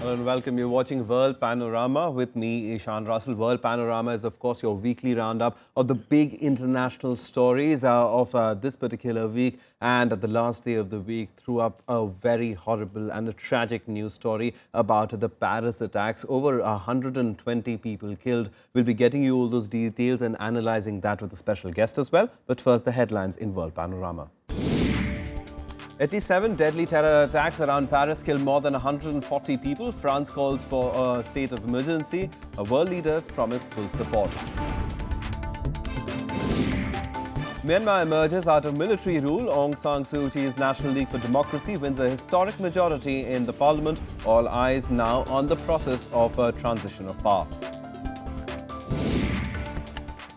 And welcome. You're watching World Panorama with me, Ishan. World Panorama is, of course, your weekly roundup of the big international stories of this particular week. And at the last day of the week, threw up a very horrible and a tragic news story about the Paris attacks. Over 120 people killed. We'll be getting you all those details and analyzing that with a special guest as well. But first, the headlines in World Panorama. 87 deadly terror attacks around Paris killed more than 140 people. France calls for a state of emergency. World leaders promise full support. Myanmar emerges out of military rule. Aung San Suu Kyi's National League for Democracy wins a historic majority in the parliament. All eyes now on the process of a transition of power.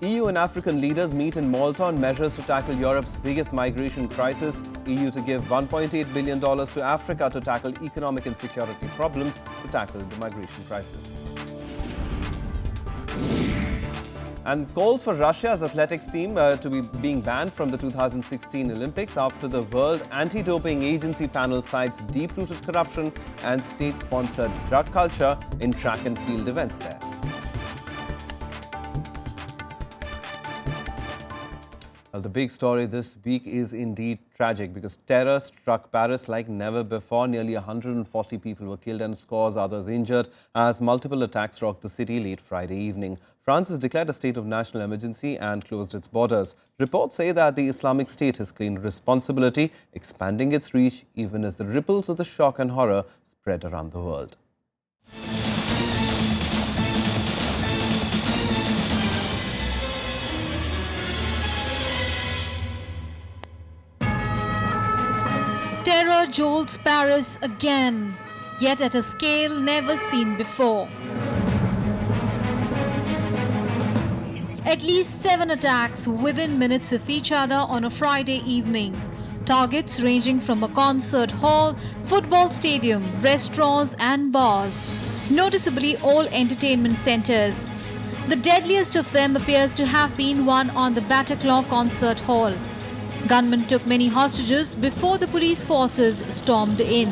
EU and African leaders meet in Malta on measures to tackle Europe's biggest migration crisis. EU to give $1.8 billion to Africa to tackle economic and security problems to tackle the migration crisis. And calls for Russia's athletics team to be being banned from the 2016 Olympics after the World Anti-Doping Agency panel cites deep-rooted corruption and state-sponsored drug culture in track and field events there. Well, the big story this week is indeed tragic because terror struck Paris like never before. Nearly 140 people were killed and scores others injured as multiple attacks rocked the city late Friday evening. France has declared a state of national emergency and closed its borders. Reports say that the Islamic State has claimed responsibility, expanding its reach even as the ripples of the shock and horror spread around the world. Terror jolts Paris again, yet at a scale never seen before. At least 7 attacks within minutes of each other on a Friday evening. Targets ranging from a concert hall, football stadium, restaurants and bars. Noticeably all entertainment centers. The deadliest of them appears to have been one on the Bataclan concert hall. Gunmen took many hostages before the police forces stormed in.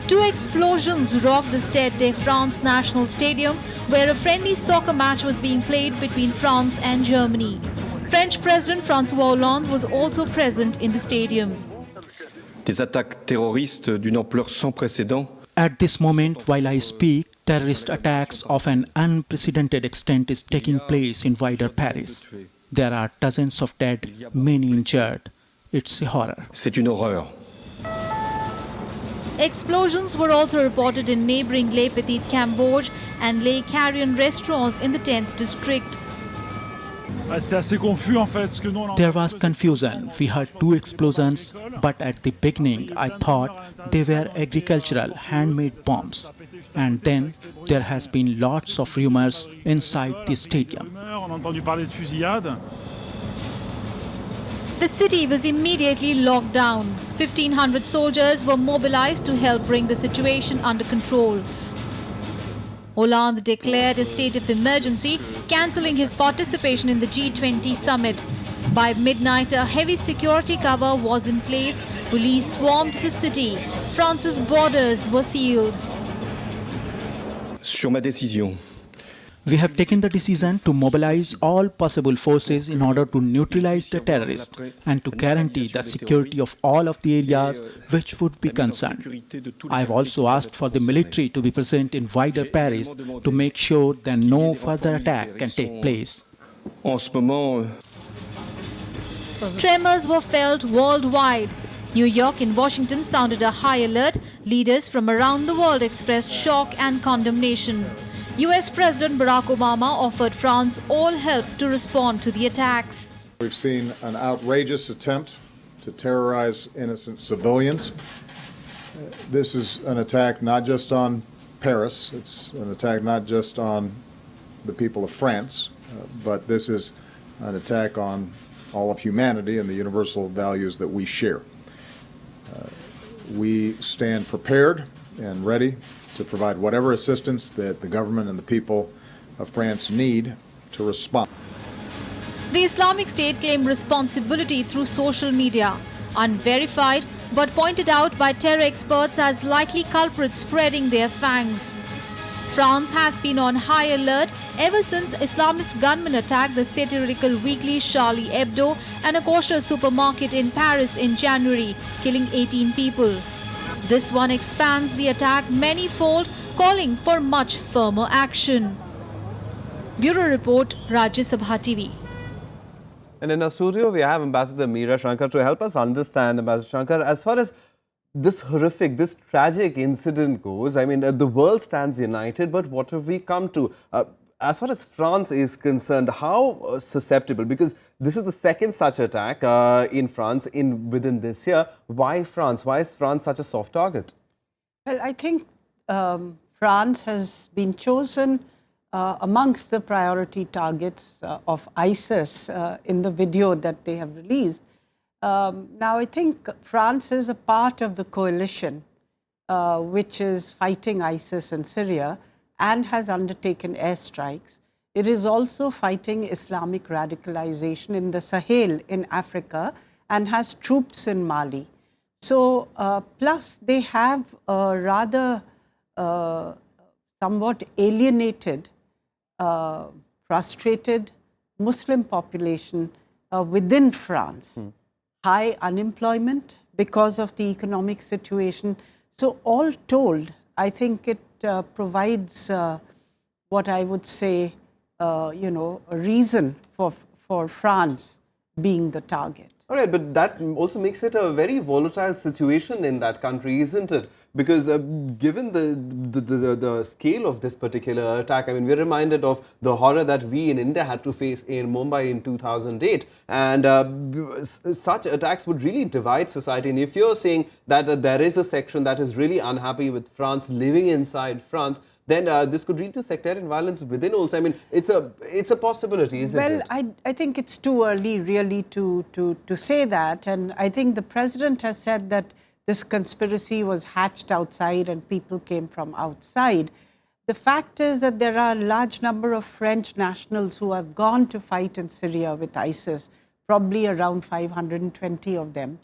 Two explosions rocked the Stade de France National Stadium, where a friendly soccer match was being played between France and Germany. French President François Hollande was also present in the stadium. Des attaques terroristes d'une ampleur sans précédent. At this moment, while I speak, terrorist attacks of an unprecedented extent is taking place in wider Paris. There are dozens of dead, many injured. It's a horror. C'est une horreur. Explosions were also reported in neighboring Les Petites Cambodge and Les Carrion restaurants in the 10th district. There was confusion. We heard 2 explosions, but at the beginning I thought they were agricultural handmade bombs. And then there has been lots of rumors inside the stadium. The city was immediately locked down. 1,500 soldiers were mobilized to help bring the situation under control. Hollande declared a state of emergency, cancelling his participation in the G20 summit. By midnight, a heavy security cover was in place. Police swarmed the city. France's borders were sealed. Sur ma décision. We have taken the decision to mobilize all possible forces in order to neutralize the terrorists and to guarantee the security of all of the areas which would be concerned. I have also asked for the military to be present in wider Paris to make sure that no further attack can take place. En ce moment, Tremors were felt worldwide. New York and Washington sounded a high alert. Leaders from around the world expressed shock and condemnation. US President Barack Obama offered France all help to respond to the attacks. We've seen an outrageous attempt to terrorize innocent civilians. This is an attack not just on Paris, it's an attack not just on the people of France, but this is an attack on all of humanity and the universal values that we share. We stand prepared and ready to provide whatever assistance that the government and the people of France need to respond. The Islamic State claimed responsibility through social media. Unverified, but pointed out by terror experts as likely culprits spreading their fangs. France has been on high alert ever since Islamist gunmen attacked the satirical weekly Charlie Hebdo and a kosher supermarket in Paris in January, killing 18 people. This one expands the attack many-fold, calling for much firmer action. Bureau Report, Rajya Sabha TV. And in our studio, we have Ambassador Meera Shankar to help us understand, Ambassador Shankar, as far as this horrific, this tragic incident goes. I mean, the world stands united, but what have we come to? As far as France is concerned, how susceptible? Because this is the second such attack in France within this year. Why France? Why is France such a soft target? Well, I think France has been chosen amongst the priority targets of ISIS in the video that they have released. Now, I think France is a part of the coalition which is fighting ISIS in Syria and has undertaken airstrikes. It is also fighting Islamic radicalization in the Sahel in Africa and has troops in Mali. So, plus they have a rather somewhat alienated, frustrated Muslim population within France. High unemployment because of the economic situation. So all told, I think it provides what I would say, a reason for France being the target. All right, but that also makes it a very volatile situation in that country, isn't it? Because given the scale of this particular attack, I mean, we're reminded of the horror that we in India had to face in Mumbai in 2008. And such attacks would really divide society. And if you're saying that there is a section that is really unhappy with France living inside France, then this could lead to sectarian violence within also. I mean, it's a possibility, isn't it? Well, I think it's too early really to say that. And I think the president has said that this conspiracy was hatched outside and people came from outside. The fact is that there are a large number of French nationals who have gone to fight in Syria with ISIS, probably around 520 of them.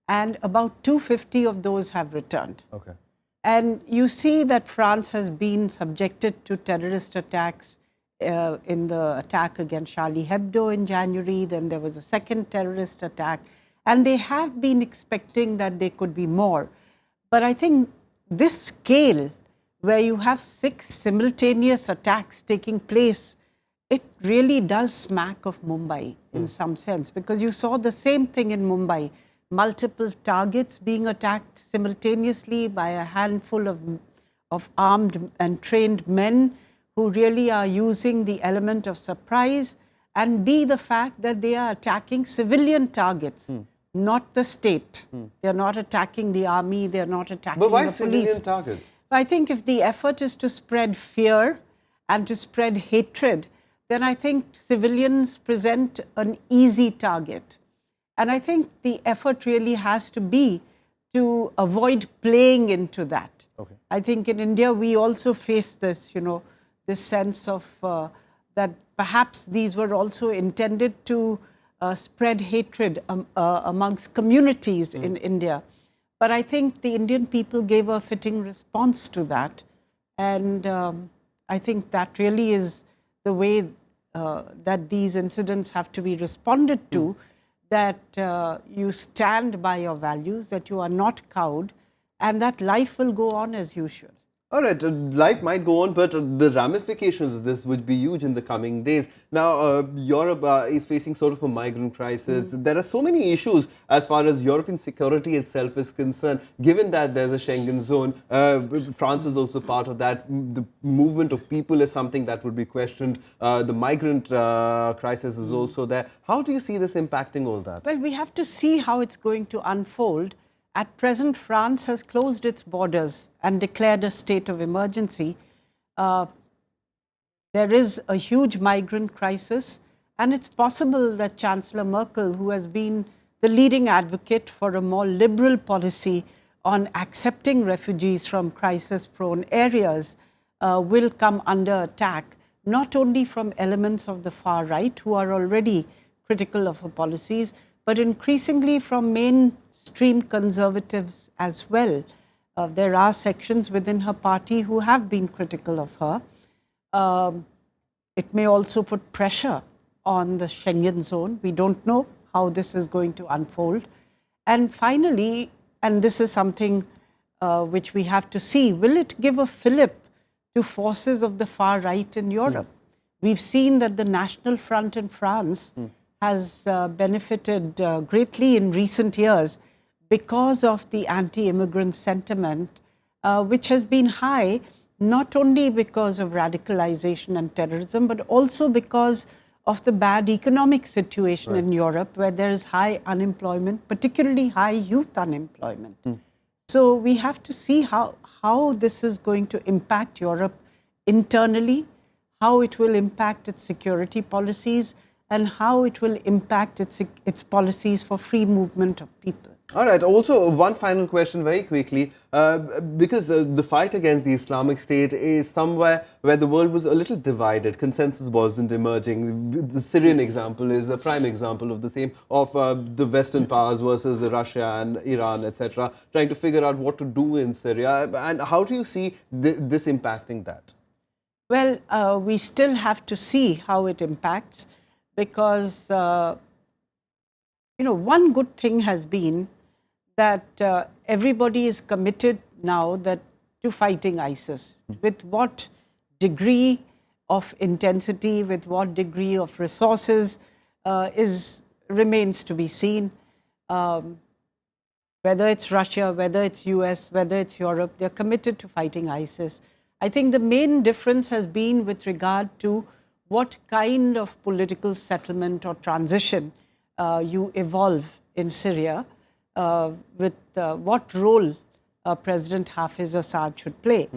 And about 250 of those have returned. Okay. And you see that France has been subjected to terrorist attacks in the attack against Charlie Hebdo in January. Then there was a second terrorist attack. And they have been expecting that there could be more. But I think this scale, where you have 6 simultaneous attacks taking place, it really does smack of Mumbai in some sense. Because you saw the same thing in Mumbai. Multiple targets being attacked simultaneously by a handful of armed and trained men who really are using the element of surprise, and B, the fact that they are attacking civilian targets, not the state. They are not attacking the army, they are not attacking the police. But why civilian targets? I think if the effort is to spread fear and to spread hatred, then I think civilians present an easy target. And I think the effort really has to be to avoid playing into that. Okay. I think in India, we also face this, this sense of that perhaps these were also intended to spread hatred amongst communities in India. But I think the Indian people gave a fitting response to that. And I think that really is the way that these incidents have to be responded to. That you stand by your values, that you are not cowed, and that life will go on as usual. All right, life might go on, but the ramifications of this would be huge in the coming days. Now, Europe is facing sort of a migrant crisis. There are so many issues as far as European security itself is concerned. Given that there's a Schengen zone, France is also part of that. The movement of people is something that would be questioned. The migrant crisis is also there. How do you see this impacting all that? Well, we have to see how it's going to unfold. At present, France has closed its borders and declared a state of emergency. There is a huge migrant crisis, and it's possible that Chancellor Merkel, who has been the leading advocate for a more liberal policy on accepting refugees from crisis-prone areas, will come under attack, not only from elements of the far right who are already critical of her policies, but increasingly from mainstream conservatives as well. There are sections within her party who have been critical of her. It may also put pressure on the Schengen zone. We don't know how this is going to unfold. And finally, and this is something which we have to see, will it give a fillip to forces of the far right in Europe? We've seen that the National Front in France has benefited greatly in recent years because of the anti-immigrant sentiment, which has been high, not only because of radicalization and terrorism, but also because of the bad economic situation in Europe, where there is high unemployment, particularly high youth unemployment. So we have to see how this is going to impact Europe internally, how it will impact its security policies, and how it will impact its policies for free movement of people. All right. Also, one final question very quickly, because the fight against the Islamic State is somewhere where the world was a little divided. Consensus wasn't emerging. The Syrian example is a prime example of the same, of the Western powers versus Russia and Iran, etc., trying to figure out what to do in Syria. And how do you see this impacting that? Well, we still have to see how it impacts, because one good thing has been that everybody is committed now to fighting ISIS. With what degree of intensity, with what degree of resources remains to be seen. Whether it's Russia, whether it's US, whether it's Europe, they're committed to fighting ISIS. I think the main difference has been with regard to what kind of political settlement or transition you evolve in Syria, with what role President Hafiz Assad should play.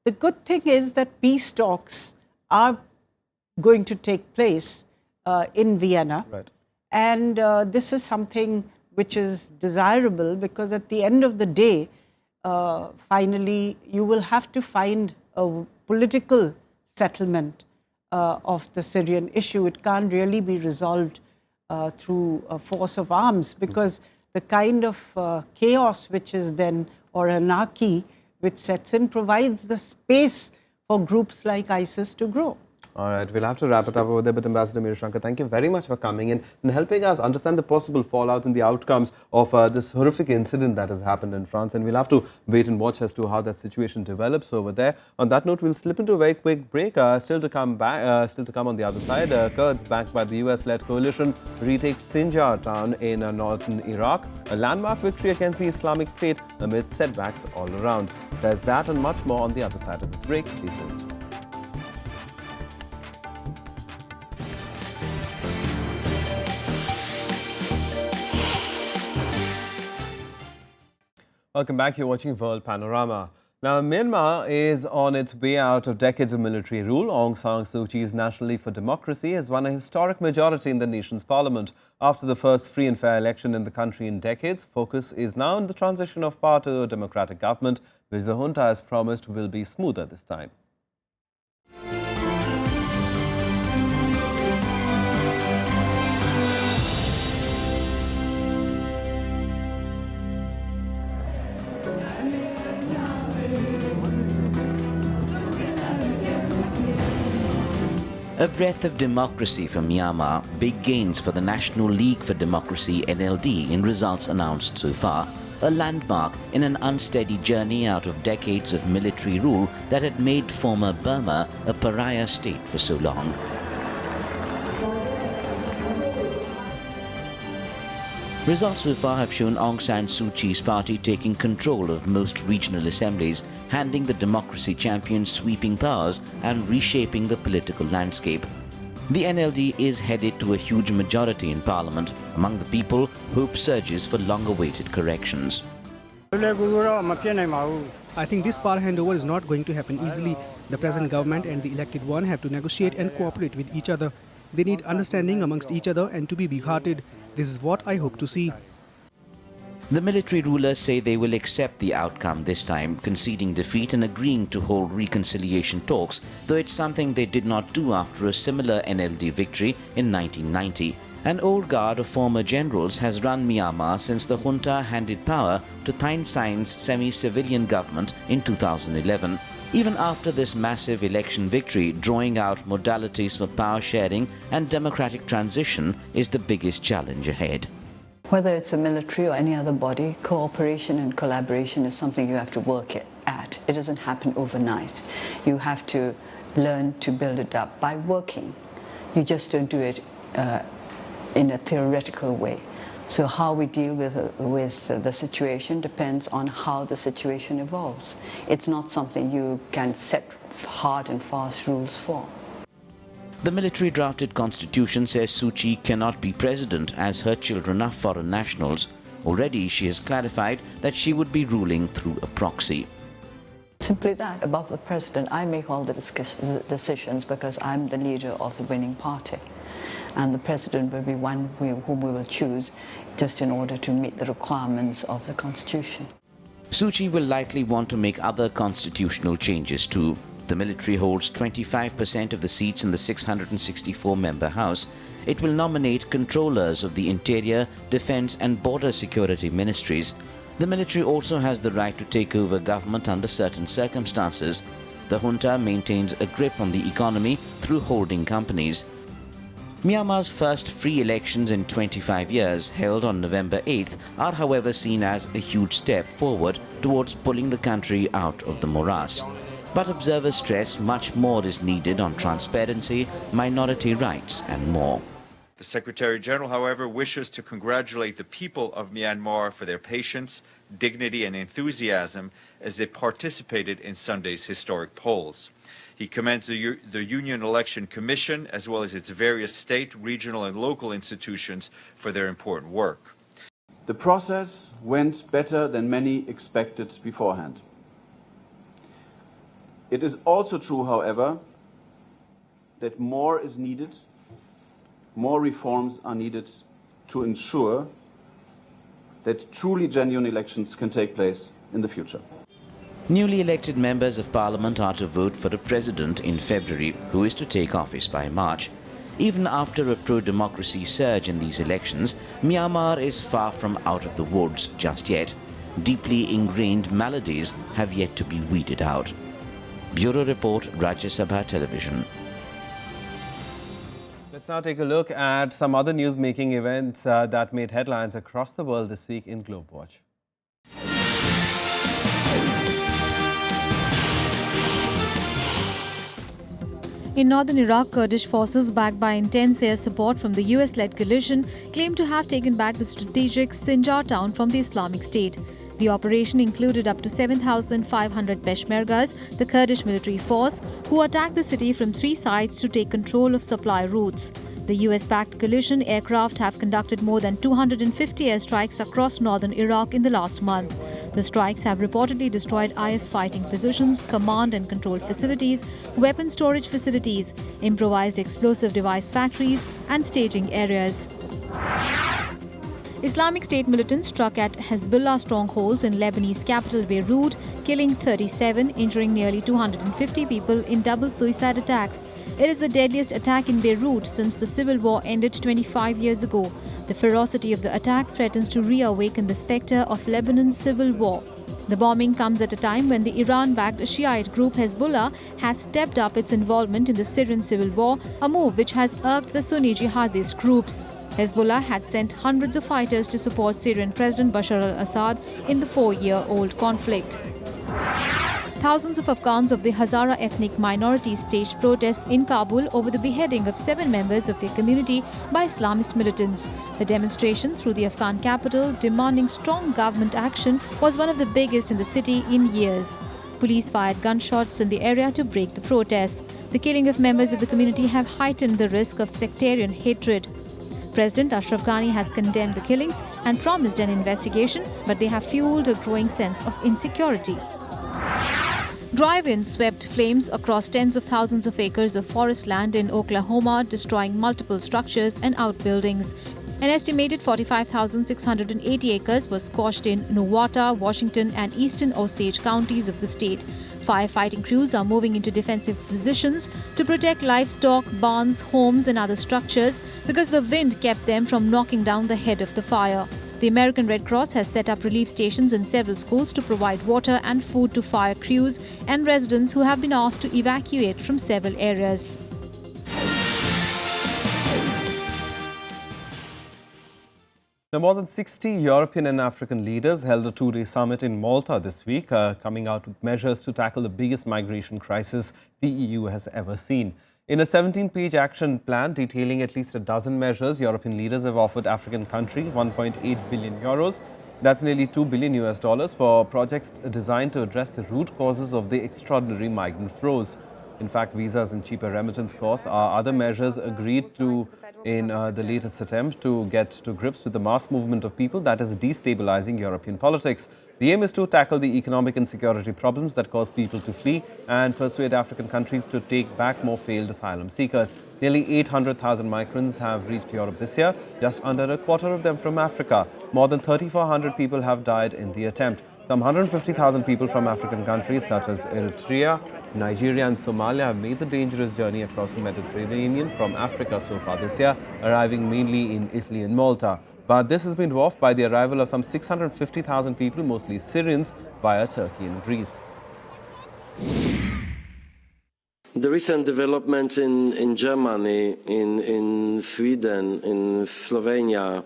The good thing is that peace talks are going to take place in Vienna. And this is something which is desirable, because at the end of the day, finally, you will have to find a political settlement of the Syrian issue. It can't really be resolved through a force of arms, because the kind of chaos which is then, or anarchy which sets in, provides the space for groups like ISIS to grow. All right, we'll have to wrap it up over there, but Ambassador Meera, Shankar, thank you very much for coming in and helping us understand the possible fallout and the outcomes of this horrific incident that has happened in France. And we'll have to wait and watch as to how that situation develops over there. On that note, we'll slip into a very quick break. Still to come on the other side, Kurds backed by the US-led coalition retake Sinjar town in northern Iraq, a landmark victory against the Islamic State amid setbacks all around. There's that and much more on the other side of this break. Stay tuned. Welcome back. You're watching World Panorama. Now, Myanmar is on its way out of decades of military rule. Aung San Suu Kyi's National League for Democracy has won a historic majority in the nation's parliament. After the first free and fair election in the country in decades, focus is now on the transition of power to a democratic government, which the junta has promised will be smoother this time. A breath of democracy for Myanmar, big gains for the National League for Democracy (NLD) in results announced so far, a landmark in an unsteady journey out of decades of military rule that had made former Burma a pariah state for so long. Results so far have shown Aung San Suu Kyi's party taking control of most regional assemblies, handing the democracy champions sweeping powers and reshaping the political landscape. The NLD is headed to a huge majority in parliament. Among the people, hope surges for long-awaited corrections. I think this power handover is not going to happen easily. The present government and the elected one have to negotiate and cooperate with each other. They need understanding amongst each other and to be big-hearted. This is what I hope to see. The military rulers say they will accept the outcome this time, conceding defeat and agreeing to hold reconciliation talks, though it's something they did not do after a similar NLD victory in 1990. An old guard of former generals has run Myanmar since the junta handed power to Thein Sein's semi-civilian government in 2011. Even after this massive election victory, drawing out modalities for power sharing and democratic transition is the biggest challenge ahead. Whether it's a military or any other body, cooperation and collaboration is something you have to work at. It doesn't happen overnight. You have to learn to build it up by working. You just don't do it in a theoretical way. So how we deal with the situation depends on how the situation evolves. It's not something you can set hard and fast rules for. The military-drafted constitution says Suu Kyi cannot be president as her children are foreign nationals. Already she has clarified that she would be ruling through a proxy. Simply that, above the president, I make all the decisions because I'm the leader of the winning party. And the president will be one whom we will choose just in order to meet the requirements of the constitution. Suu Kyi will likely want to make other constitutional changes too. The military holds 25% of the seats in the 664-member House. It will nominate controllers of the Interior, Defence and Border Security Ministries. The military also has the right to take over government under certain circumstances. The junta maintains a grip on the economy through holding companies. Myanmar's first free elections in 25 years, held on November 8th, are however seen as a huge step forward towards pulling the country out of the morass. But observers stress much more is needed on transparency, minority rights and more. The Secretary-General, however, wishes to congratulate the people of Myanmar for their patience, dignity and enthusiasm as they participated in Sunday's historic polls. He commends the Union Election Commission as well as its various state, regional and local institutions for their important work. The process went better than many expected beforehand. It is also true, however, that more is needed, more reforms are needed to ensure that truly genuine elections can take place in the future. Newly elected members of parliament are to vote for a president in February, who is to take office by March. Even after a pro-democracy surge in these elections, Myanmar is far from out of the woods just yet. Deeply ingrained maladies have yet to be weeded out. Bureau Report, Rajya Sabha Television. Let's now take a look at some other news-making events that made headlines across the world this week in Globe Watch. In northern Iraq, Kurdish forces backed by intense air support from the US-led coalition claim to have taken back the strategic Sinjar town from the Islamic State. The operation included up to 7,500 Peshmergas, the Kurdish military force, who attacked the city from 3 sides to take control of supply routes. The US-backed coalition aircraft have conducted more than 250 airstrikes across northern Iraq in the last month. The strikes have reportedly destroyed IS fighting positions, command and control facilities, weapon storage facilities, improvised explosive device factories and staging areas. Islamic State militants struck at Hezbollah strongholds in Lebanese capital Beirut, killing 37, injuring nearly 250 people in double suicide attacks. It is the deadliest attack in Beirut since the civil war ended 25 years ago. The ferocity of the attack threatens to reawaken the spectre of Lebanon's civil war. The bombing comes at a time when the Iran-backed Shiite group Hezbollah has stepped up its involvement in the Syrian civil war, a move which has irked the Sunni jihadist groups. Hezbollah had sent hundreds of fighters to support Syrian President Bashar al-Assad in the 4-year-old conflict. Thousands of Afghans of the Hazara ethnic minority staged protests in Kabul over the beheading of 7 members of their community by Islamist militants. The demonstration through the Afghan capital demanding strong government action was one of the biggest in the city in years. Police fired gunshots in the area to break the protests. The killing of members of the community have heightened the risk of sectarian hatred. President Ashraf Ghani has condemned the killings and promised an investigation, but they have fueled a growing sense of insecurity. Drive-ins swept flames across tens of thousands of acres of forest land in Oklahoma, destroying multiple structures and outbuildings. An estimated 45,680 acres was scorched in Nowata, Washington and eastern Osage counties of the state. Firefighting crews are moving into defensive positions to protect livestock, barns, homes and other structures because the wind kept them from knocking down the head of the fire. The American Red Cross has set up relief stations in several schools to provide water and food to fire crews and residents who have been asked to evacuate from several areas. Now, more than 60 European and African leaders held a two-day summit in Malta this week, coming out with measures to tackle the biggest migration crisis the EU has ever seen. In a 17-page action plan detailing at least a dozen measures, European leaders have offered African countries 1.8 billion euros. That's nearly $2 billion for projects designed to address the root causes of the extraordinary migrant flows. In fact, visas and cheaper remittance costs are other measures agreed to in the latest attempt to get to grips with the mass movement of people that is destabilizing European politics. The aim is to tackle the economic and security problems that cause people to flee and persuade African countries to take back more failed asylum seekers. Nearly 800,000 migrants have reached Europe this year, just under a quarter of them from Africa. More than 3,400 people have died in the attempt. Some 150,000 people from African countries such as Eritrea, Nigeria and Somalia have made the dangerous journey across the Mediterranean from Africa so far this year, arriving mainly in Italy and Malta. But this has been dwarfed by the arrival of some 650,000 people, mostly Syrians, via Turkey and Greece. The recent developments in Germany, in Sweden, in Slovenia,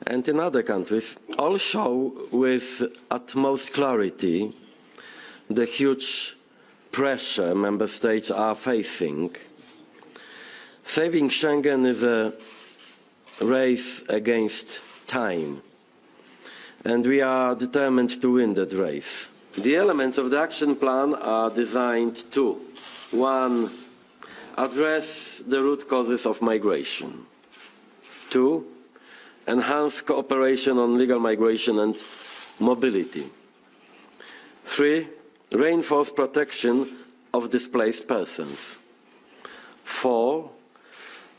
and in other countries all show with utmost clarity the huge pressure member states are facing. Saving Schengen is a race against time, and we are determined to win that race. The elements of the action plan are designed to, 1, address the root causes of migration, 2, enhance cooperation on legal migration and mobility, 3, reinforce protection of displaced persons, 4,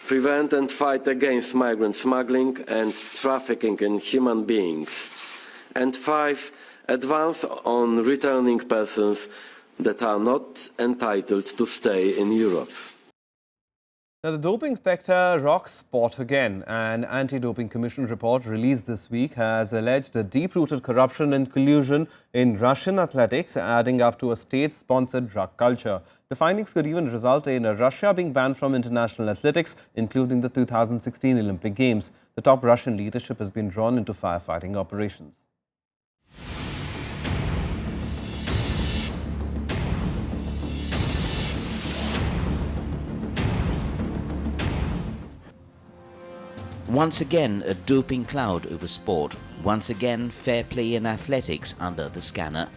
prevent and fight against migrant smuggling and trafficking in human beings, and 5, advance on returning persons that are not entitled to stay in Europe. Now, the doping spectre rocks sport again. An anti-doping commission report released this week has alleged a deep-rooted corruption and collusion in Russian athletics, adding up to a state-sponsored drug culture. The findings could even result in Russia being banned from international athletics, including the 2016 Olympic Games. The top Russian leadership has been drawn into firefighting operations. Once again, a doping cloud over sport. Once again, fair play in athletics under the scanner.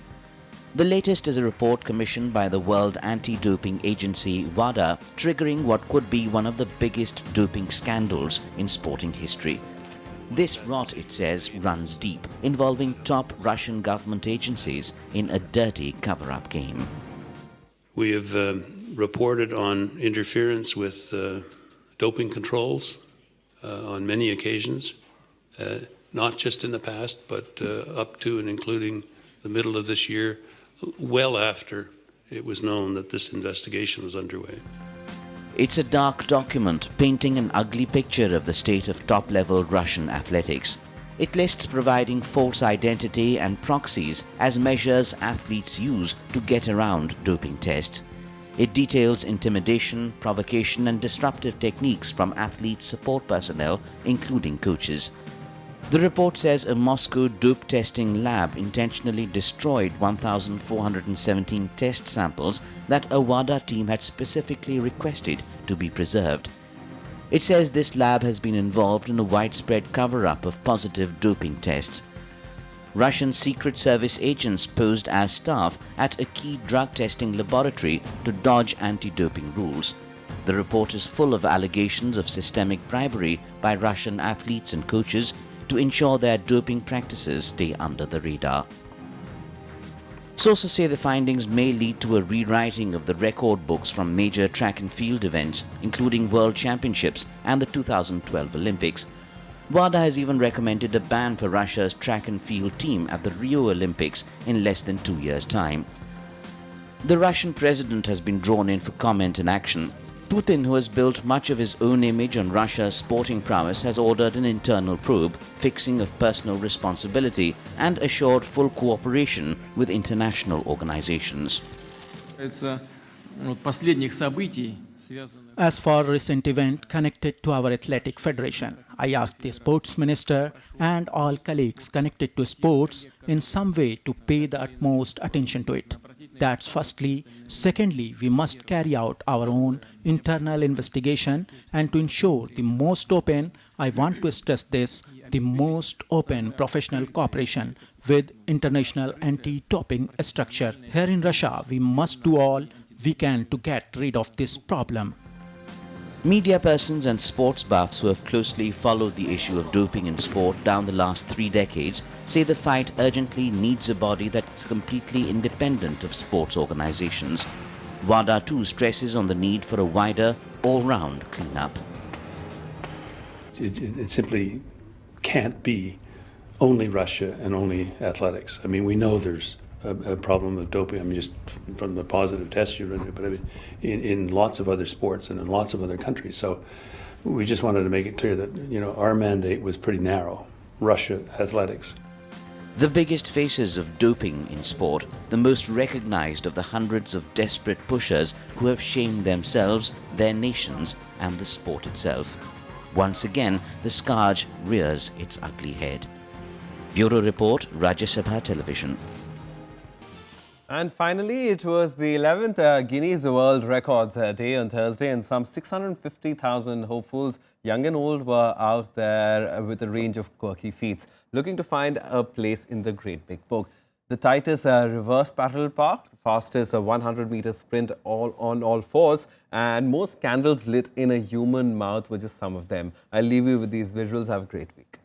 The latest is a report commissioned by the World Anti-Doping Agency, WADA, triggering what could be one of the biggest doping scandals in sporting history. This rot, it says, runs deep, involving top Russian government agencies in a dirty cover-up game. We have reported on interference with doping controls on many occasions, not just in the past, but up to and including the middle of this year, well after it was known that this investigation was underway. It's a dark document painting an ugly picture of the state of top-level Russian athletics. It lists providing false identity and proxies as measures athletes use to get around doping tests. It details intimidation, provocation and disruptive techniques from athlete support personnel, including coaches. The report says a Moscow dope testing lab intentionally destroyed 1,417 test samples that a WADA team had specifically requested to be preserved. It says this lab has been involved in a widespread cover-up of positive doping tests. Russian Secret Service agents posed as staff at a key drug testing laboratory to dodge anti-doping rules. The report is full of allegations of systemic bribery by Russian athletes and coaches to ensure their doping practices stay under the radar. Sources say the findings may lead to a rewriting of the record books from major track and field events, including World Championships and the 2012 Olympics. WADA has even recommended a ban for Russia's track and field team at the Rio Olympics in less than 2 years' time. The Russian president has been drawn in for comment and action. Putin, who has built much of his own image on Russia's sporting prowess, has ordered an internal probe, fixing of personal responsibility, and assured full cooperation with international organizations. As for recent event connected to our athletic federation, I asked the sports minister and all colleagues connected to sports in some way to pay the utmost attention to it. That's firstly. Secondly, we must carry out our own internal investigation and to ensure the most open, I want to stress this, the most open professional cooperation with international anti-doping structure. Here in Russia, we must do all we can to get rid of this problem. Media persons and sports buffs who have closely followed the issue of doping in sport down the last 3 decades say the fight urgently needs a body that's completely independent of sports organizations. WADA too stresses on the need for a wider, all-round cleanup. It simply can't be only Russia and only athletics. I mean, we know there's a problem of doping. I mean, just from the positive tests you run, but I mean, in lots of other sports and in lots of other countries. So we just wanted to make it clear that, you know, our mandate was pretty narrow. Russia, athletics. The biggest faces of doping in sport, the most recognized of the hundreds of desperate pushers who have shamed themselves, their nations, and the sport itself. Once again, the scourge rears its ugly head. Bureau Report, Rajya Sabha Television. And finally, it was the 11th Guinness World Records Day on Thursday, and some 650,000 hopefuls, young and old, were out there with a range of quirky feats, looking to find a place in the Great Big Book. The tightest reverse parallel park, the fastest 100-meter sprint on all fours, and most candles lit in a human mouth were just some of them. I'll leave you with these visuals. Have a great week.